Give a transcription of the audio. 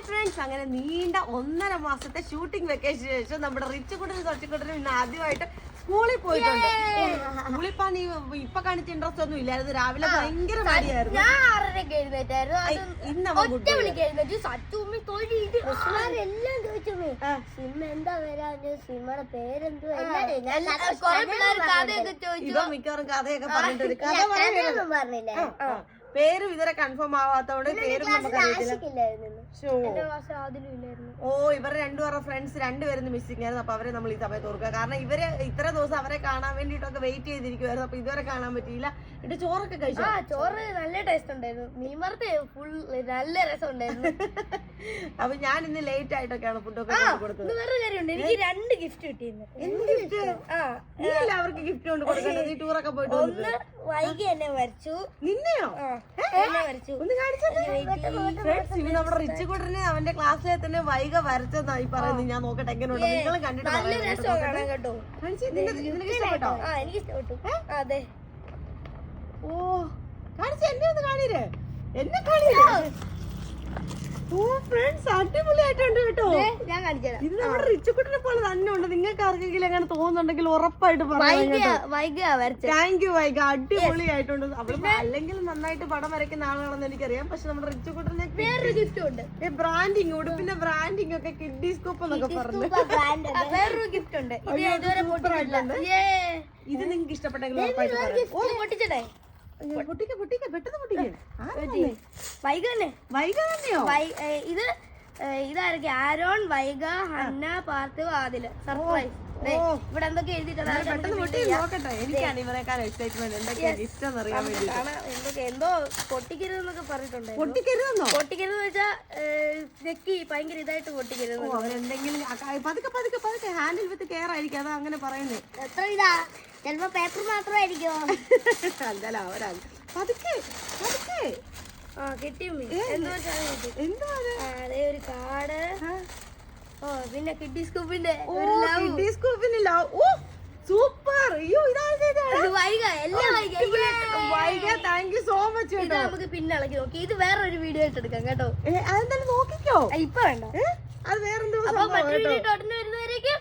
Hi friends, അങ്ങനെ നീണ്ട 1.5 മാസത്തെ ഷൂട്ടിംഗ് വെക്കേഷന് ശേഷം നമ്മുടെ റിച്ചുകുട്ടനും തൊട്ടിക്കുട്ടനും ഇന്ന് ആദ്യമായിട്ട് സ്കൂളിൽ പോയിട്ടുണ്ട്. സ്കൂളിൽ പോകാൻ ഇപ്പൊ കാണിച്ച ഇൻട്രസ്റ്റ് ഒന്നും ഇല്ലായിരുന്നു. രാവിലെ ഭയങ്കര മടിയായിരുന്നു. ഞാൻ 6:30 എഴുന്നേറ്റായിരുന്നു. സിമ്മ എന്താ വരാഞ്ഞു, സിമ്മയുടെ പേരെന്തോ ഇവ മിക്കവാറും കഥയൊക്കെ പറഞ്ഞിട്ട് കഥ പറഞ്ഞില്ലേ. പേരും ഇതുവരെ കൺഫേം ആവാത്തോണ്ട് പേരും നമുക്ക് അറിയത്തില്ല. ഓ, ഇവരെ രണ്ടുപേരുടെ ഫ്രണ്ട്സ് രണ്ടുപേരും മിസ്സിംഗ് ആയിരുന്നു. അപ്പൊ അവരെ നമ്മൾ ഈ സമയത്ത് ഓർക്കുക. കാരണം ഇവര് ഇത്ര ദിവസം അവരെ കാണാൻ വേണ്ടിട്ടൊക്കെ വെയിറ്റ് ചെയ്തിരിക്കുവായിരുന്നു. അപ്പൊ ഇതുവരെ കാണാൻ പറ്റിയില്ല. എന്നിട്ട് ചോറൊക്കെ കഴിച്ചു. ചോറ് നല്ല ടേസ്റ്റ് ഉണ്ടായിരുന്നു. മീൻവറുത്ത് ഫുൾ നല്ല രസം ഉണ്ടായിരുന്നു. അപ്പൊ ഞാൻ ഇന്ന് ലേറ്റ് ആയിട്ടൊക്കെയാണ് ഫുഡൊക്കെ കൊടുത്തത്. വേറെ കാര്യമുണ്ട്, എനിക്ക് 2 ഗിഫ്റ്റ് കിട്ടിയിരുന്നു. അവർക്ക് ഗിഫ്റ്റ് കൊണ്ട് കൊടുക്കേണ്ടത്. ഈ ടൂറൊക്കെ പോയിട്ട് ഒന്ന് വൈകി എന്നെ വരച്ചു. നിന്നെയോ? ഒന്ന് കാണിച്ചു. നമ്മുടെ റിച്ചുകുട്ടനെ അവന്റെ ക്ലാസ്സിലെ തന്നെ വൈക വരച്ചെന്നായി പറയുന്നത്. ഞാൻ നോക്കട്ടെ എങ്ങനെയുണ്ട്. നിങ്ങൾ കണ്ടിട്ട് കേട്ടോ. ഇഷ്ടപ്പെട്ടോ? എനിക്ക് ഇഷ്ടപ്പെട്ടു. അതെ. ഓ, കാണിച്ചു. എന്നെ ഒന്ന് കാണിരേ. എന്നെ കാണിരേ. ഓ ഫ്രണ്ട്സ്, അടിപൊളിയായിട്ടുണ്ട് കേട്ടോ. ഞാൻ കാണിച്ചുതരാം. ഇത് നമ്മുടെ റിച്ചുകുട്ടനെ പോലെ തന്നെ ഉണ്ട്. നിങ്ങൾക്ക് ആർക്കെങ്കിലും അങ്ങനെ തോന്നുന്നുണ്ടെങ്കിൽ ഉറപ്പായിട്ട് പറയാം. താങ്ക് യു വൈഗ, അടിപൊളിയായിട്ടുണ്ട്. അവള് അല്ലെങ്കിൽ നന്നായിട്ട് പടം വരയ്ക്കുന്ന ആളാണെന്ന് എനിക്കറിയാം. പക്ഷെ നമ്മുടെ റിച്ചുകുട്ടനെ വേറൊരു ഗിഫ്റ്റ് ഉണ്ട്. ബ്രാൻഡിങ്, ഉടുപ്പിന്റെ ബ്രാൻഡിങ് ഒക്കെ കിഡ്ഡി സ്കൂപ്പ് എന്നൊക്കെ പറഞ്ഞു. വേറൊരു ഗിഫ്റ്റ് ഉണ്ട്. ഇത് നിങ്ങൾക്ക് ഇഷ്ടപ്പെട്ടെങ്കിൽ ഉറപ്പായിട്ട് പറയാം. പൊട്ടിച്ചേ. പൊട്ടിക്ക പെട്ടെന്ന് പൊട്ടിക്കേ. വൈഗ തന്നെ. വൈഗ തന്നെയോ? ഇതായിരിക്കും Aaron, Vaiga, Hannah, Parthiv, Adil. Surprise. ഇവിടെ എന്തൊക്കെ പെട്ടെന്ന് പൊട്ടി നോക്കട്ടെ. എനിക്കാണ് ഇവരെക്കാൾ എക്സൈറ്റ്മെന്റ്. എന്തൊക്കെയാണ് ഇഷ്ടം അറിയാൻ വേണ്ടി. എന്തൊക്കെ എന്തോ പൊട്ടിക്കരുതെന്നൊക്കെ പറഞ്ഞിട്ടുണ്ട്. പൊട്ടിക്കരുതെന്നോ? പൊട്ടിക്കരുതെന്ന് വെച്ചാ നെക്കി ഭയങ്കര ഇതായിട്ട് പൊട്ടിക്കരുത്. അവരെന്തെങ്കിലും പതുക്കെ പതുക്കെ പതുക്കെ ഹാൻഡിൽ വിത്ത് കെയർ ആയിരിക്കും. അതാ അങ്ങനെ പറയുന്നത്. എത്ര ഇതാ ചിലപ്പോ പേപ്പർ മാത്രമായിരിക്കോ. അല്ലല്ല, അവരാ പതുക്കെ പതുക്കെ. കിട്ടി. എന്തോ അതേ ഒരു കാർഡ്. പിന്നെ കിഡ്ഡി സ്കൂപ്പിന്റെ സൂപ്പർ. അയ്യോ, വൈഗ എല്ലാം Vaiga, thank you so much. ഇത് നമുക്ക് പിന്നെ ഇളക്കി നോക്കി. ഇത് വേറെ ഒരു വീഡിയോ ആയിട്ട് എടുക്കാം കേട്ടോ. അതെന്തായാലും നോക്കിക്കോ. ഇപ്പൊ വേണ്ട. അത് വേറെന്തോ മറ്റൊരു വീഡിയോ വരുന്നവരേക്കും